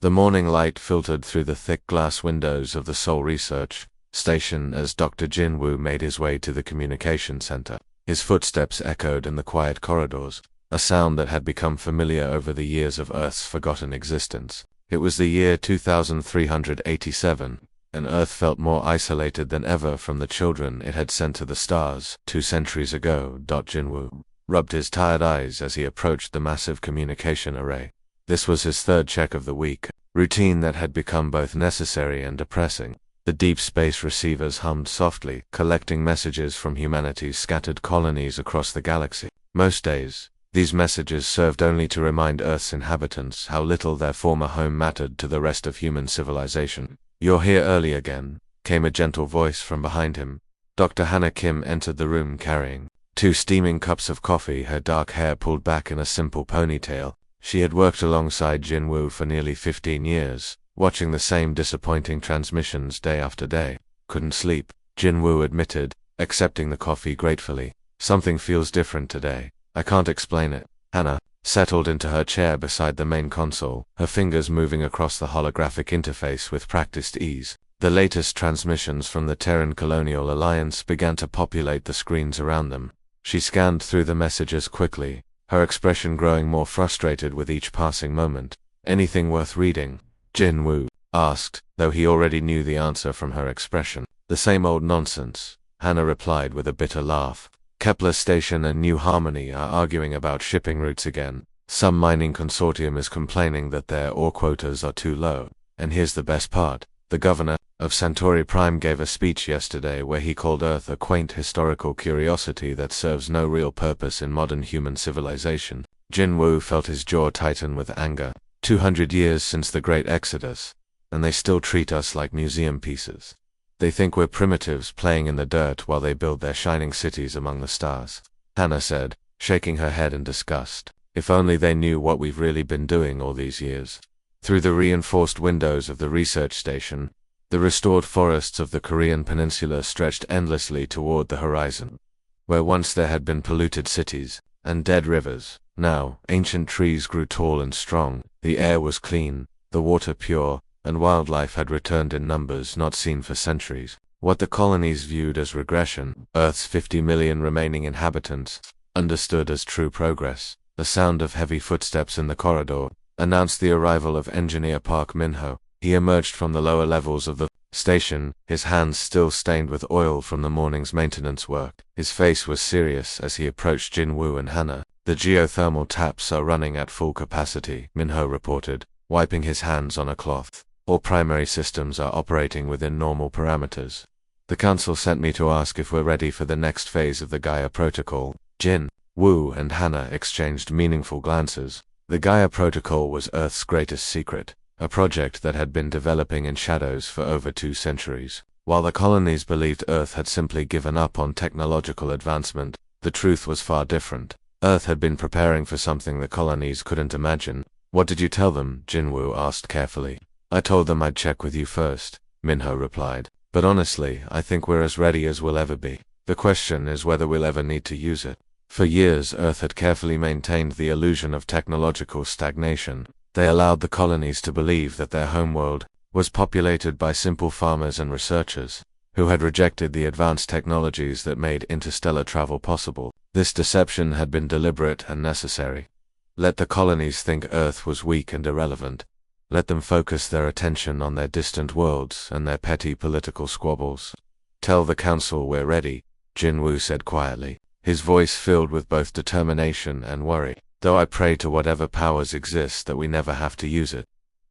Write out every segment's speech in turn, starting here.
The morning light filtered through the thick glass windows of the Seoul Research Station as Dr. Jin Woo made his way to the communication center. His footsteps echoed in the quiet corridors, a sound that had become familiar over the years of Earth's forgotten existence. It was the year 2387, and Earth felt more isolated than ever from the children it had sent to the stars 2 centuries ago. Jin Woo rubbed his tired eyes as he approached the massive communication array. This was his third check of the week, routine that had become both necessary and depressing. The deep space receivers hummed softly, collecting messages from humanity's scattered colonies across the galaxy. Most days, these messages served only to remind Earth's inhabitants how little their former home mattered to the rest of human civilization. "You're here early again," came a gentle voice from behind him. Dr. Hannah Kim entered the room carrying 2 steaming cups of coffee, her dark hair pulled back in a simple ponytail. She had worked alongside Jin Woo for nearly 15 years, watching the same disappointing transmissions day after day. "Couldn't sleep," Jin Woo admitted, accepting the coffee gratefully. "Something feels different today. I can't explain it." Hannah settled into her chair beside the main console, her fingers moving across the holographic interface with practiced ease. The latest transmissions from the Terran Colonial Alliance began to populate the screens around them. She scanned through the messages quickly, her expression growing more frustrated with each passing moment. "Anything worth reading?" Jin Woo asked, though he already knew the answer from her expression. "The same old nonsense," Hannah replied with a bitter laugh. "Kepler Station and New Harmony are arguing about shipping routes again. Some mining consortium is complaining that their ore quotas are too low. And here's the best part. The governor of Centauri Prime gave a speech yesterday where he called Earth a quaint historical curiosity that serves no real purpose in modern human civilization." Jin Woo felt his jaw tighten with anger. 200 years since the Great Exodus, and they still treat us like museum pieces. They think we're primitives playing in the dirt while they build their shining cities among the stars. Hannah said, shaking her head in disgust. "If only they knew what we've really been doing all these years." Through the reinforced windows of the research station, the restored forests of the Korean peninsula stretched endlessly toward the horizon. Where once there had been polluted cities and dead rivers, now ancient trees grew tall and strong, the air was clean, the water pure, and wildlife had returned in numbers not seen for centuries. What the colonies viewed as regression, Earth's 50 million remaining inhabitants understood as true progress. The sound of heavy footsteps in the corridor announced the arrival of Engineer Park Min-ho. He emerged from the lower levels of the station, his hands still stained with oil from the morning's maintenance work. His face was serious as he approached Jin Woo and Hannah. "The geothermal taps are running at full capacity," Min-ho reported, wiping his hands on a cloth. "All primary systems are operating within normal parameters. The council sent me to ask if we're ready for the next phase of the Gaia Protocol." Jin Woo and Hannah exchanged meaningful glances. The Gaia Protocol was Earth's greatest secret, a project that had been developing in shadows for over 2 centuries. While the colonies believed Earth had simply given up on technological advancement, the truth was far different. Earth had been preparing for something the colonies couldn't imagine. "What did you tell them?" Jin Woo asked carefully. "I told them I'd check with you first," Min-ho replied. "But honestly, I think we're as ready as we'll ever be. The question is whether we'll ever need to use it." For years, Earth had carefully maintained the illusion of technological stagnation. They allowed the colonies to believe that their homeworld was populated by simple farmers and researchers, who had rejected the advanced technologies that made interstellar travel possible. This deception had been deliberate and necessary. Let the colonies think Earth was weak and irrelevant. Let them focus their attention on their distant worlds and their petty political squabbles. "Tell the council we're ready," Jin Woo said quietly, his voice filled with both determination and worry. "Though I pray to whatever powers exist that we never have to use it."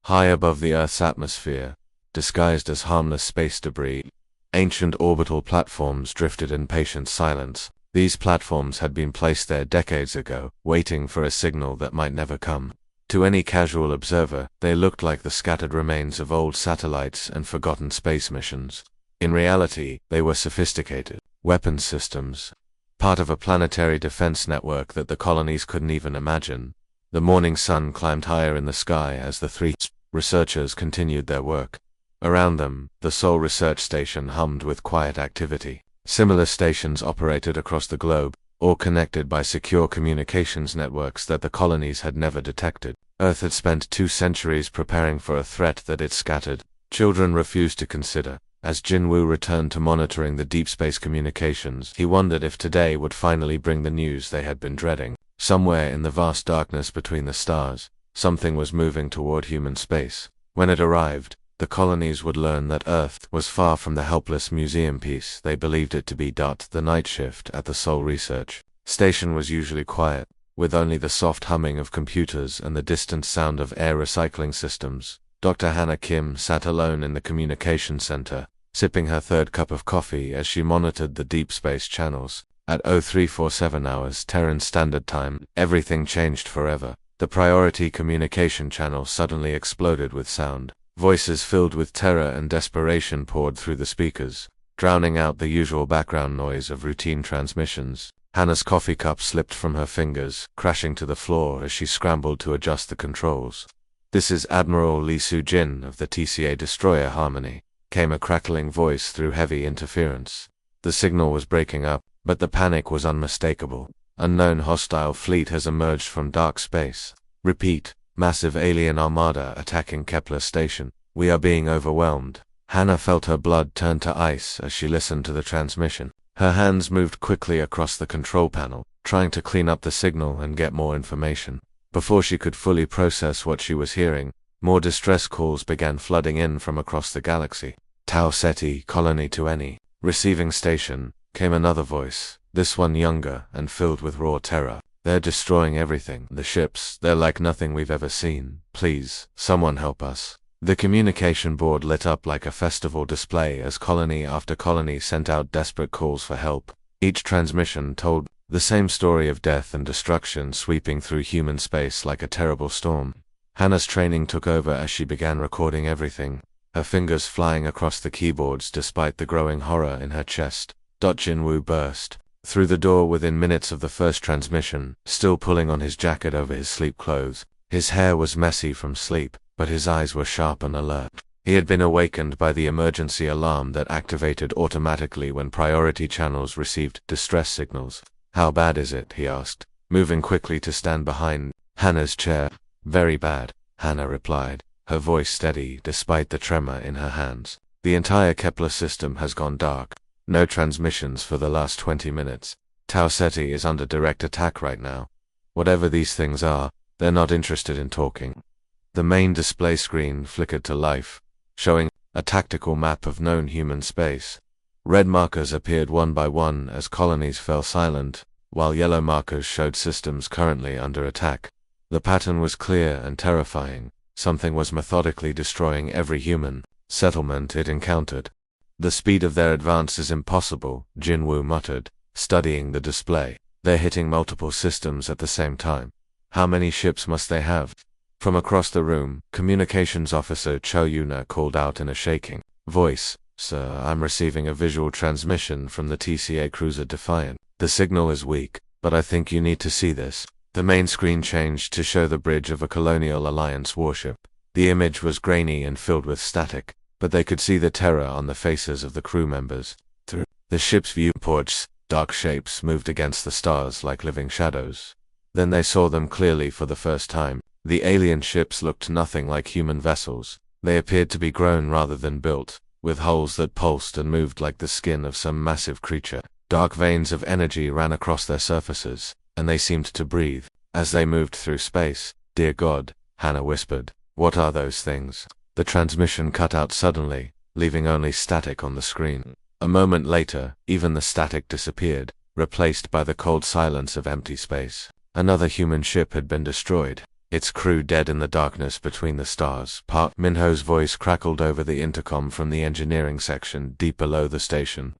High above the Earth's atmosphere, disguised as harmless space debris, ancient orbital platforms drifted in patient silence. These platforms had been placed there decades ago, waiting for a signal that might never come. To any casual observer, they looked like the scattered remains of old satellites and forgotten space missions. In reality, they were sophisticated weapons systems, part of a planetary defense network that the colonies couldn't even imagine. The morning sun climbed higher in the sky as the 3 researchers continued their work. Around them, the Seoul Research Station hummed with quiet activity. Similar stations operated across the globe, all connected by secure communications networks that the colonies had never detected. Earth had spent 2 centuries preparing for a threat that it scattered. Children refused to consider. As Jinwoo returned to monitoring the deep space communications, he wondered if today would finally bring the news they had been dreading. Somewhere in the vast darkness between the stars, something was moving toward human space. When it arrived, the colonies would learn that Earth was far from the helpless museum piece they believed it to be. The night shift at the Seoul Research Station was usually quiet, with only the soft humming of computers and the distant sound of air recycling systems. Dr. Hannah Kim sat alone in the communication center, sipping her 3rd cup of coffee as she monitored the deep space channels. At 0347 hours Terran Standard Time, everything changed forever. The priority communication channel suddenly exploded with sound. Voices filled with terror and desperation poured through the speakers, drowning out the usual background noise of routine transmissions. Hannah's coffee cup slipped from her fingers, crashing to the floor as she scrambled to adjust the controls. "This is Admiral Lee Soo-jin of the TCA destroyer Harmony," came a crackling voice through heavy interference. The signal was breaking up, but the panic was unmistakable. "Unknown hostile fleet has emerged from dark space. Repeat, massive alien armada attacking Kepler Station. We are being overwhelmed." Hannah felt her blood turn to ice as she listened to the transmission. Her hands moved quickly across the control panel, trying to clean up the signal and get more information. Before she could fully process what she was hearing, more distress calls began flooding in from across the galaxy. "Tau Ceti, Colony to Any. Receiving station," came another voice, this one younger and filled with raw terror. "They're destroying everything. The ships, they're like nothing we've ever seen. Please, someone help us." The communication board lit up like a festival display as colony after colony sent out desperate calls for help. Each transmission told the same story of death and destruction sweeping through human space like a terrible storm. Hannah's training took over as she began recording everything, her fingers flying across the keyboards despite the growing horror in her chest. Jinwoo burst through the door within minutes of the first transmission, still pulling on his jacket over his sleep clothes. His hair was messy from sleep, but his eyes were sharp and alert. He had been awakened by the emergency alarm that activated automatically when priority channels received distress signals. "How bad is it?" he asked, moving quickly to stand behind Hannah's chair. "Very bad," Hannah replied, her voice steady despite the tremor in her hands. "The entire Kepler system has gone dark. No transmissions for the last 20 minutes. Tau Ceti is under direct attack right now. Whatever these things are, they're not interested in talking." The main display screen flickered to life, showing a tactical map of known human space. Red markers appeared one by one as colonies fell silent, while yellow markers showed systems currently under attack. The pattern was clear and terrifying. Something was methodically destroying every human settlement it encountered. "The speed of their advance is impossible," Jinwoo muttered, studying the display. "They're hitting multiple systems at the same time. How many ships must they have?" From across the room, Communications Officer Cho Yuna called out in a shaking voice, "Sir, I'm receiving a visual transmission from the TCA cruiser Defiant. The signal is weak, but I think you need to see this." The main screen changed to show the bridge of a Colonial Alliance warship. The image was grainy and filled with static, but they could see the terror on the faces of the crew members. Through the ship's viewports, dark shapes moved against the stars like living shadows. Then they saw them clearly for the first time. The alien ships looked nothing like human vessels. They appeared to be grown rather than built, with hulls that pulsed and moved like the skin of some massive creature. Dark veins of energy ran across their surfaces, and they seemed to breathe as they moved through space. "Dear God," Hannah whispered, "what are those things?" The transmission cut out suddenly, leaving only static on the screen. A moment later, even the static disappeared, replaced by the cold silence of empty space. Another human ship had been destroyed, its crew dead in the darkness between the stars. Park Minho's voice crackled over the intercom from the engineering section deep below the station.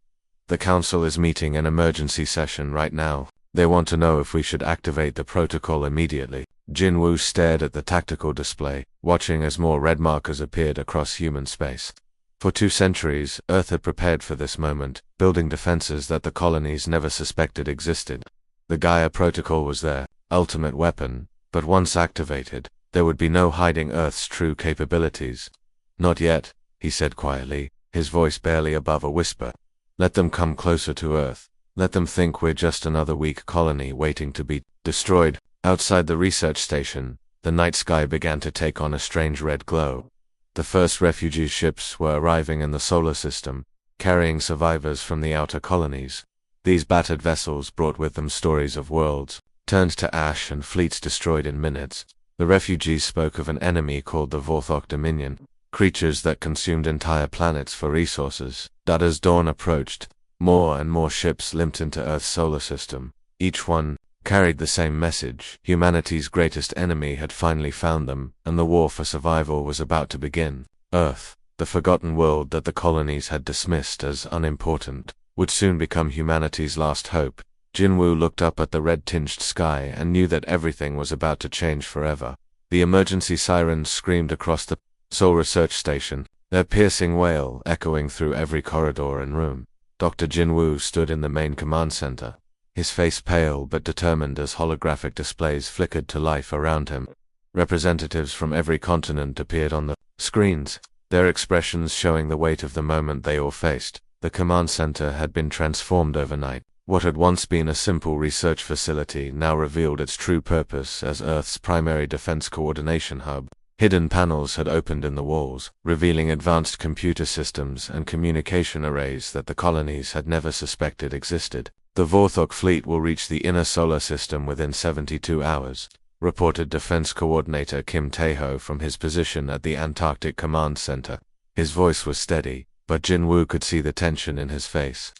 "The council is meeting an emergency session right now. They want to know if we should activate the protocol immediately." Jinwoo stared at the tactical display, watching as more red markers appeared across human space. For 2 centuries, Earth had prepared for this moment, building defenses that the colonies never suspected existed. The Gaia Protocol was their ultimate weapon, but once activated, there would be no hiding Earth's true capabilities. "Not yet," he said quietly, his voice barely above a whisper. "Let them come closer to Earth. Let them think we're just another weak colony waiting to be destroyed." Outside the research station, the night sky began to take on a strange red glow. The first refugee ships were arriving in the solar system, carrying survivors from the outer colonies. These battered vessels brought with them stories of worlds turned to ash and fleets destroyed in minutes. The refugees spoke of an enemy called the Vorthok Dominion, creatures that consumed entire planets for resources. But as dawn approached, more and more ships limped into Earth's solar system. Each one carried the same message. Humanity's greatest enemy had finally found them, and the war for survival was about to begin. Earth, the forgotten world that the colonies had dismissed as unimportant, would soon become humanity's last hope. Jinwoo looked up at the red-tinged sky and knew that everything was about to change forever. The emergency sirens screamed across the Seoul Research Station, their piercing wail echoing through every corridor and room. Dr. Jinwoo stood in the main command center, his face pale but determined as holographic displays flickered to life around him. Representatives from every continent appeared on the screens, their expressions showing the weight of the moment they all faced. The command center had been transformed overnight. What had once been a simple research facility now revealed its true purpose as Earth's primary defense coordination hub. Hidden panels had opened in the walls, revealing advanced computer systems and communication arrays that the colonies had never suspected existed. The Vorthok fleet will reach the inner solar system within 72 hours, reported Defense Coordinator Kim Tae-ho from his position at the Antarctic Command Center. His voice was steady, but Jinwoo could see the tension in his face.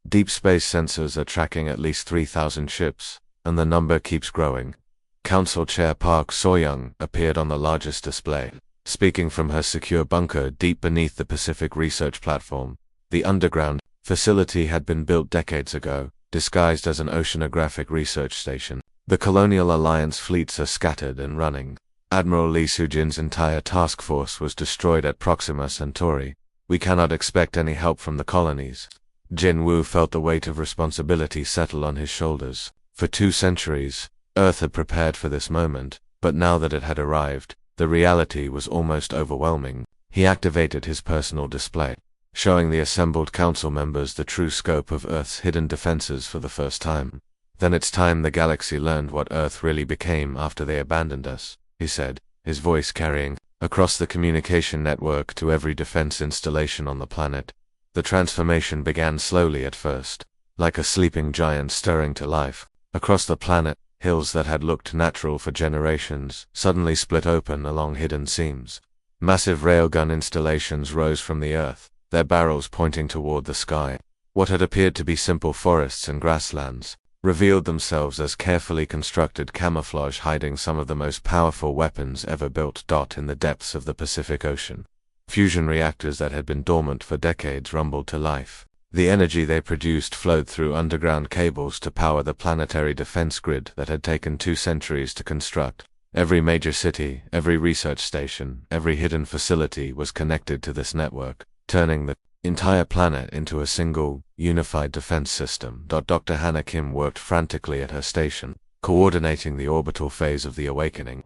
Deep space sensors are tracking at least 3,000 ships, and the number keeps growing. Council Chair Park So-young appeared on the largest display, speaking from her secure bunker deep beneath the Pacific Research Platform. The underground facility had been built decades ago, disguised as an oceanographic research station. The Colonial Alliance fleets are scattered and running. Admiral Lee Soo-jin's entire task force was destroyed at Proxima Centauri. We cannot expect any help from the colonies. Jinwoo felt the weight of responsibility settle on his shoulders. For 2 centuries, Earth had prepared for this moment, but now that it had arrived, the reality was almost overwhelming. He activated his personal display, showing the assembled council members the true scope of Earth's hidden defenses for the first time. Then it's time the galaxy learned what Earth really became after they abandoned us, he said, his voice carrying across the communication network to every defense installation on the planet. The transformation began slowly at first, like a sleeping giant stirring to life. Across the planet, hills that had looked natural for generations suddenly split open along hidden seams. Massive railgun installations rose from the earth, their barrels pointing toward the sky. What had appeared to be simple forests and grasslands revealed themselves as carefully constructed camouflage hiding some of the most powerful weapons ever built. In the depths of the Pacific Ocean, fusion reactors that had been dormant for decades rumbled to life. The energy they produced flowed through underground cables to power the planetary defense grid that had taken 2 centuries to construct. Every major city, every research station, every hidden facility was connected to this network, turning the entire planet into a single, unified defense system. Dr. Hannah Kim worked frantically at her station, coordinating the orbital phase of the awakening.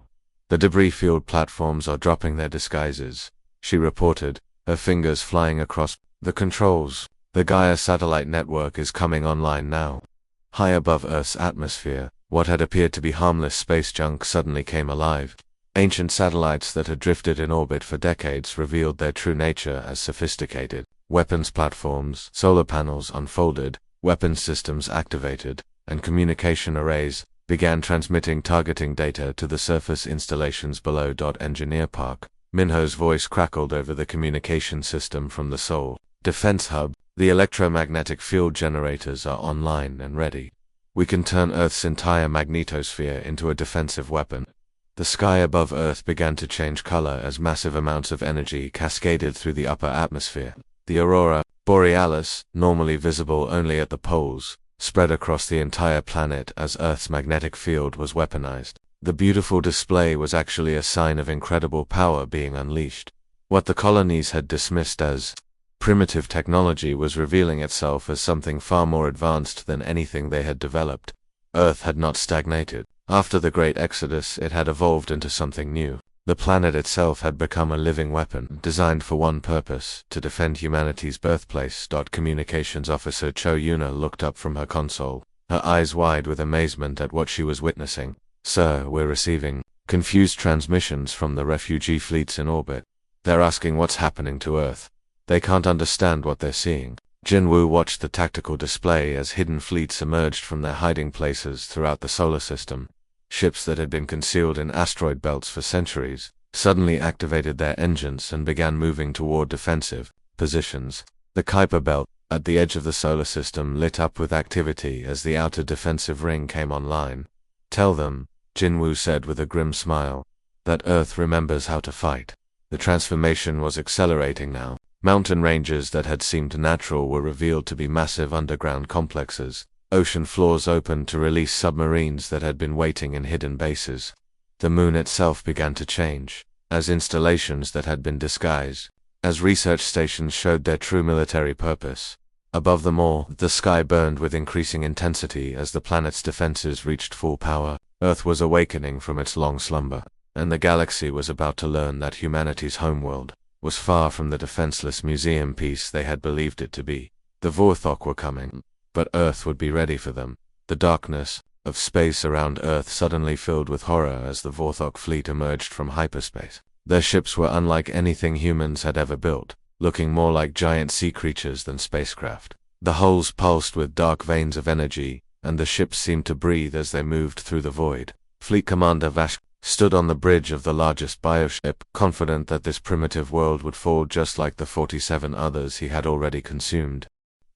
The debris field platforms are dropping their disguises, she reported, her fingers flying across the controls. The Gaia satellite network is coming online now. High above Earth's atmosphere, what had appeared to be harmless space junk suddenly came alive. Ancient satellites that had drifted in orbit for decades revealed their true nature as sophisticated. Weapons platforms, solar panels unfolded, weapons systems activated, and communication arrays began transmitting targeting data to the surface installations below. Engineer Park Minho's voice crackled over the communication system from the Seoul Defense Hub. The electromagnetic field generators are online and ready. We can turn Earth's entire magnetosphere into a defensive weapon. The sky above Earth began to change color as massive amounts of energy cascaded through the upper atmosphere. The aurora borealis, normally visible only at the poles, spread across the entire planet as Earth's magnetic field was weaponized. The beautiful display was actually a sign of incredible power being unleashed. What the colonies had dismissed as primitive technology was revealing itself as something far more advanced than anything they had developed. Earth had not stagnated. After the Great Exodus, it had evolved into something new. The planet itself had become a living weapon, designed for one purpose, to defend humanity's birthplace. Communications Officer Cho Yuna looked up from her console, her eyes wide with amazement at what she was witnessing. Sir, we're receiving confused transmissions from the refugee fleets in orbit. They're asking what's happening to Earth. They can't understand what they're seeing. Jinwoo watched the tactical display as hidden fleets emerged from their hiding places throughout the solar system. Ships that had been concealed in asteroid belts for centuries suddenly activated their engines and began moving toward defensive positions. The Kuiper Belt, at the edge of the solar system, lit up with activity as the outer defensive ring came online. "Tell them," Jinwoo said with a grim smile, "that Earth remembers how to fight." The transformation was accelerating now. Mountain ranges that had seemed natural were revealed to be massive underground complexes. Ocean floors opened to release submarines that had been waiting in hidden bases. The moon itself began to change, as installations that had been disguised, as research stations showed their true military purpose. Above them all, the sky burned with increasing intensity as the planet's defenses reached full power. Earth was awakening from its long slumber, and the galaxy was about to learn that humanity's homeworld was far from the defenseless museum piece they had believed it to be. The Vorthok were coming, but Earth would be ready for them. The darkness of space around Earth suddenly filled with horror as the Vorthok fleet emerged from hyperspace. Their ships were unlike anything humans had ever built, looking more like giant sea creatures than spacecraft. The hulls pulsed with dark veins of energy, and the ships seemed to breathe as they moved through the void. Fleet Commander Vash stood on the bridge of the largest bioship, confident that this primitive world would fall just like the 47 others he had already consumed.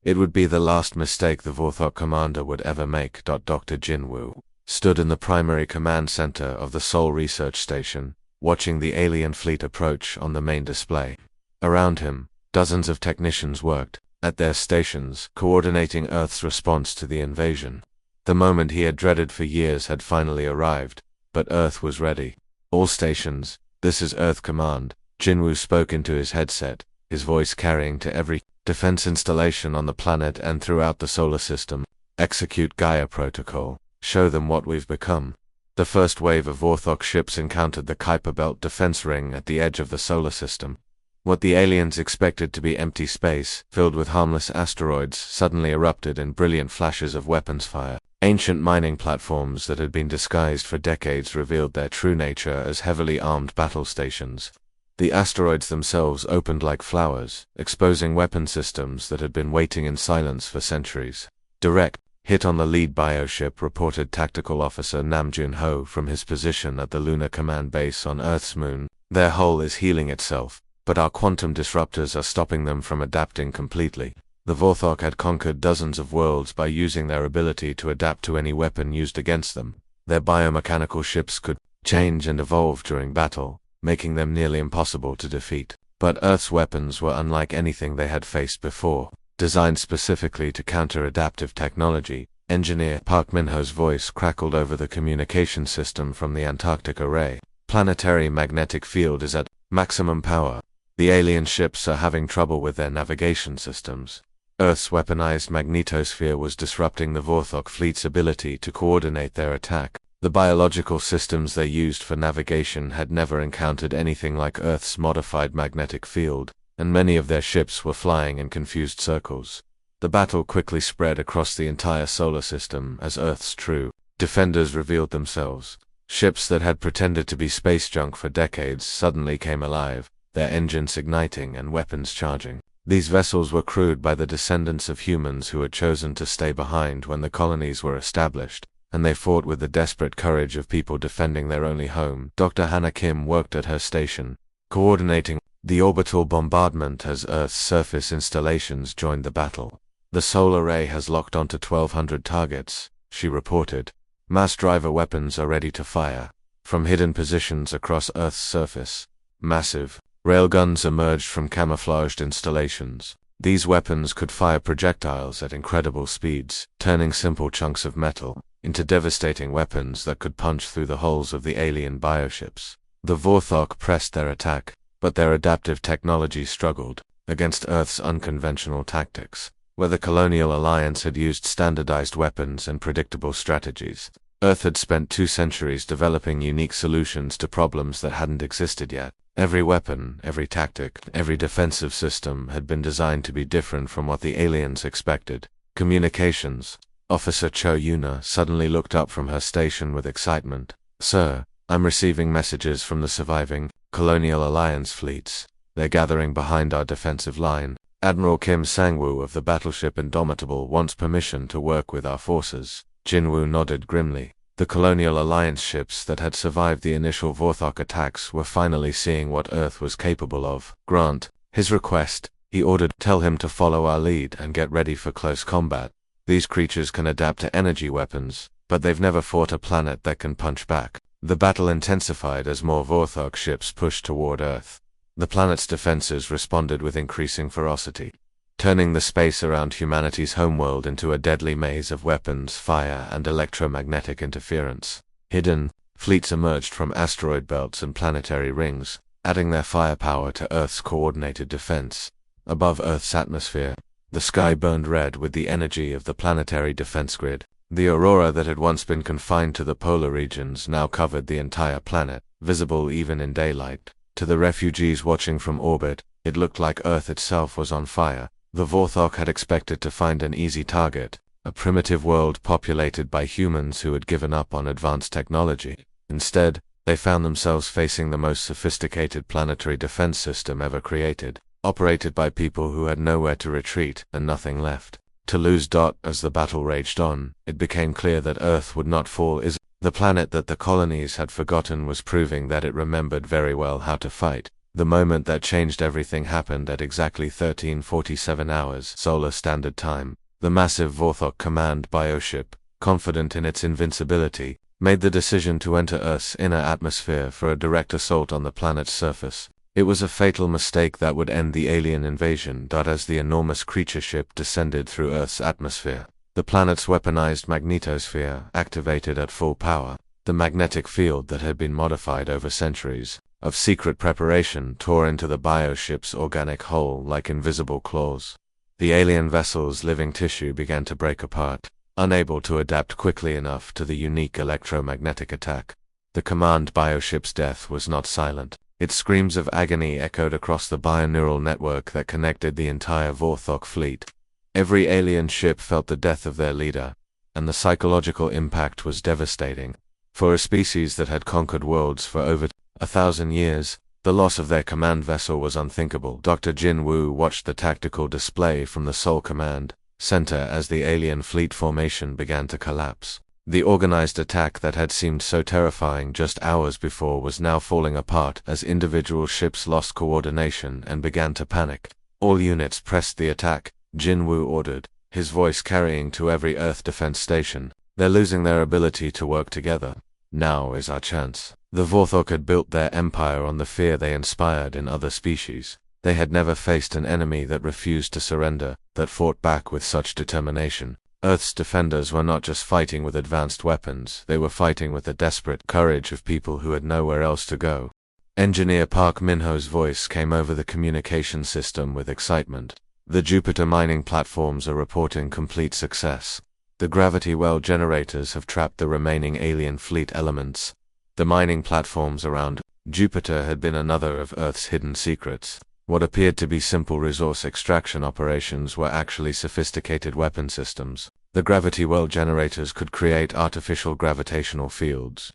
It would be the last mistake the Vorthok commander would ever make. Dr. Jinwoo stood in the primary command center of the Seoul Research Station, watching the alien fleet approach on the main display. Around him, dozens of technicians worked at their stations, coordinating Earth's response to the invasion. The moment he had dreaded for years had finally arrived, but Earth was ready. "All stations, this is Earth Command," Jinwoo spoke into his headset, his voice carrying to every defense installation on the planet and throughout the solar system. "Execute Gaia Protocol. Show them what we've become." The first wave of Vorthok ships encountered the Kuiper Belt defense ring at the edge of the solar system. What the aliens expected to be empty space, filled with harmless asteroids, suddenly erupted in brilliant flashes of weapons fire. Ancient mining platforms that had been disguised for decades revealed their true nature as heavily armed battle stations. The asteroids themselves opened like flowers, exposing weapon systems that had been waiting in silence for centuries. "Direct hit on the lead bioship," reported Tactical Officer Nam Jun-ho from his position at the Lunar Command Base on Earth's moon. "Their hull is healing itself, but our quantum disruptors are stopping them from adapting completely." The Vorthok had conquered dozens of worlds by using their ability to adapt to any weapon used against them. Their biomechanical ships could change and evolve during battle, making them nearly impossible to defeat. But Earth's weapons were unlike anything they had faced before, designed specifically to counter adaptive technology. Engineer Park Min-ho's voice crackled over the communication system from the Antarctic array. "Planetary magnetic field is at maximum power. The alien ships are having trouble with their navigation systems." Earth's weaponized magnetosphere was disrupting the Vorthok fleet's ability to coordinate their attack. The biological systems they used for navigation had never encountered anything like Earth's modified magnetic field, and many of their ships were flying in confused circles. The battle quickly spread across the entire solar system as Earth's true defenders revealed themselves. Ships that had pretended to be space junk for decades suddenly came alive, their engines igniting and weapons charging. These vessels were crewed by the descendants of humans who had chosen to stay behind when the colonies were established, and they fought with the desperate courage of people defending their only home. Dr. Hannah Kim worked at her station, coordinating the orbital bombardment as Earth's surface installations joined the battle. "The solar array has locked onto 1,200 targets," she reported. "Mass driver weapons are ready to fire from hidden positions across Earth's surface." Massive railguns emerged from camouflaged installations. These weapons could fire projectiles at incredible speeds, turning simple chunks of metal into devastating weapons that could punch through the hulls of the alien bioships. The Vorthok pressed their attack, but their adaptive technology struggled against Earth's unconventional tactics, where the Colonial Alliance had used standardized weapons and predictable strategies. Earth had spent 2 centuries developing unique solutions to problems that hadn't existed yet. Every weapon, every tactic, every defensive system had been designed to be different from what the aliens expected. Communications. Officer Cho Yuna suddenly looked up from her station with excitement. "Sir, I'm receiving messages from the surviving Colonial Alliance fleets. They're gathering behind our defensive line. Admiral Kim Sang-woo of the battleship Indomitable wants permission to work with our forces. Jin-woo nodded grimly. The Colonial Alliance ships that had survived the initial Vorthok attacks were finally seeing what Earth was capable of. Grant his request, he ordered. Tell him to follow our lead and get ready for close combat. These creatures can adapt to energy weapons, but they've never fought a planet that can punch back. The battle intensified as more Vorthok ships pushed toward Earth. The planet's defenses responded with increasing ferocity, turning the space around humanity's homeworld into a deadly maze of weapons, fire, and electromagnetic interference. Hidden fleets emerged from asteroid belts and planetary rings, adding their firepower to Earth's coordinated defense. Above Earth's atmosphere, the sky burned red with the energy of the planetary defense grid. The aurora that had once been confined to the polar regions now covered the entire planet, visible even in daylight. To the refugees watching from orbit, it looked like Earth itself was on fire. The Vorthok had expected to find an easy target, a primitive world populated by humans who had given up on advanced technology. Instead, they found themselves facing the most sophisticated planetary defense system ever created, operated by people who had nowhere to retreat and nothing left to lose. As the battle raged on, it became clear that Earth would not fall. The planet that the colonies had forgotten was proving that it remembered very well how to fight. The moment that changed everything happened at exactly 13:47 hours Solar Standard Time. The massive Vorthok command bioship, confident in its invincibility, made the decision to enter Earth's inner atmosphere for a direct assault on the planet's surface. It was a fatal mistake that would end the alien invasion. As the enormous creature ship descended through Earth's atmosphere, the planet's weaponized magnetosphere activated at full power. The magnetic field that had been modified over centuries of secret preparation tore into the bioship's organic hull like invisible claws. The alien vessel's living tissue began to break apart, unable to adapt quickly enough to the unique electromagnetic attack. The command bioship's death was not silent. Its screams of agony echoed across the bioneural network that connected the entire Vorthok fleet. Every alien ship felt the death of their leader, and the psychological impact was devastating. For a species that had conquered worlds for over 1,000 years, the loss of their command vessel was unthinkable. Dr. Jin-woo watched the tactical display from the Seoul Command Center as the alien fleet formation began to collapse. The organized attack that had seemed so terrifying just hours before was now falling apart as individual ships lost coordination and began to panic. All units pressed the attack, Jin-woo ordered, his voice carrying to every Earth defense station. They're losing their ability to work together. Now is our chance. The Vorthok had built their empire on the fear they inspired in other species. They had never faced an enemy that refused to surrender, that fought back with such determination. Earth's defenders were not just fighting with advanced weapons, they were fighting with the desperate courage of people who had nowhere else to go. Engineer Park Min-ho's voice came over the communication system with excitement. The Jupiter mining platforms are reporting complete success. The gravity well generators have trapped the remaining alien fleet elements. The mining platforms around Jupiter had been another of Earth's hidden secrets. What appeared to be simple resource extraction operations were actually sophisticated weapon systems. The gravity well generators could create artificial gravitational fields,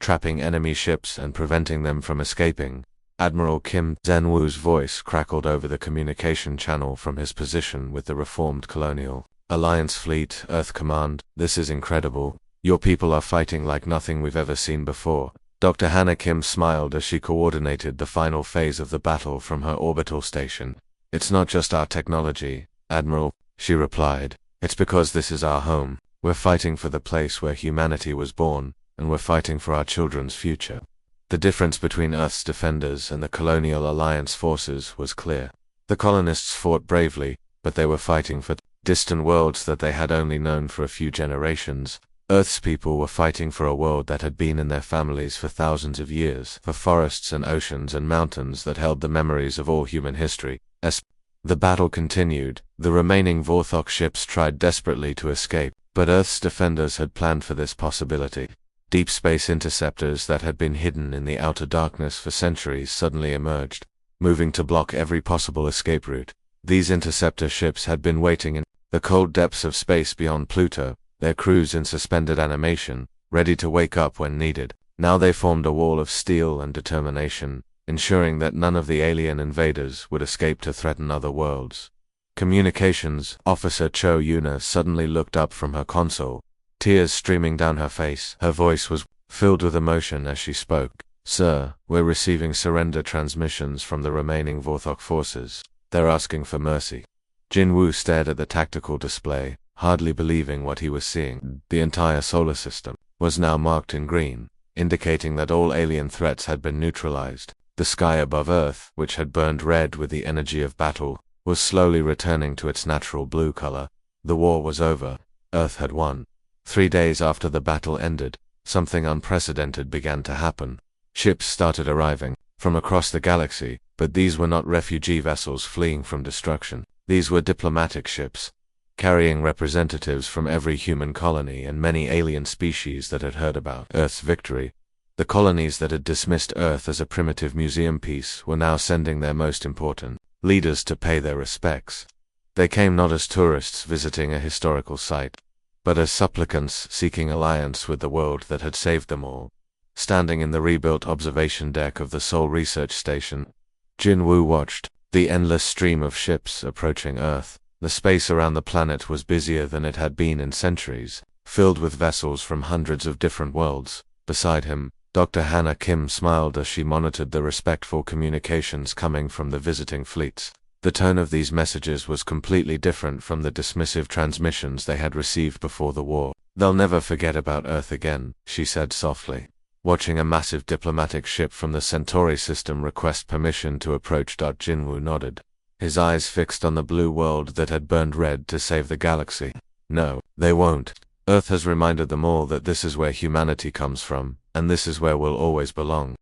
trapping enemy ships and preventing them from escaping. Admiral Kim Sang-woo's voice crackled over the communication channel from his position with the reformed Colonial Alliance fleet. Earth Command, this is incredible. Your people are fighting like nothing we've ever seen before. Dr. Hannah Kim smiled as she coordinated the final phase of the battle from her orbital station. It's not just our technology, Admiral, she replied. It's because this is our home. We're fighting for the place where humanity was born, and we're fighting for our children's future. The difference between Earth's defenders and the Colonial Alliance forces was clear. The colonists fought bravely, but they were fighting for distant worlds that they had only known for a few generations. Earth's people were fighting for a world that had been in their families for thousands of years, for forests and oceans and mountains that held the memories of all human history. As the battle continued, the remaining Vorthok ships tried desperately to escape, but Earth's defenders had planned for this possibility. Deep space interceptors that had been hidden in the outer darkness for centuries suddenly emerged, moving to block every possible escape route. These interceptor ships had been waiting in the cold depths of space beyond Pluto, their crews in suspended animation, ready to wake up when needed. Now they formed a wall of steel and determination, ensuring that none of the alien invaders would escape to threaten other worlds. Communications Officer Cho Yuna suddenly looked up from her console, tears streaming down her face. Her voice was filled with emotion as she spoke. "Sir, we're receiving surrender transmissions from the remaining Vorthok forces. They're asking for mercy." Jinwoo stared at the tactical display, hardly believing what he was seeing. The entire solar system was now marked in green, indicating that all alien threats had been neutralized. The sky above Earth, which had burned red with the energy of battle, was slowly returning to its natural blue color. The war was over. Earth had won. 3 days after the battle ended, something unprecedented began to happen. Ships started arriving from across the galaxy, but these were not refugee vessels fleeing from destruction. These were diplomatic ships, carrying representatives from every human colony and many alien species that had heard about Earth's victory. The colonies that had dismissed Earth as a primitive museum piece were now sending their most important leaders to pay their respects. They came not as tourists visiting a historical site, but as supplicants seeking alliance with the world that had saved them all. Standing in the rebuilt observation deck of the Seoul Research Station, Jinwoo watched the endless stream of ships approaching Earth. The space around the planet was busier than it had been in centuries, filled with vessels from hundreds of different worlds. Beside him, Dr. Hannah Kim smiled as she monitored the respectful communications coming from the visiting fleets. The tone of these messages was completely different from the dismissive transmissions they had received before the war. "They'll never forget about Earth again," she said softly. Watching a massive diplomatic ship from the Centauri system request permission to approach, Jinwoo nodded, his eyes fixed on the blue world that had burned red to save the galaxy. "No, they won't. Earth has reminded them all that this is where humanity comes from, and this is where we'll always belong."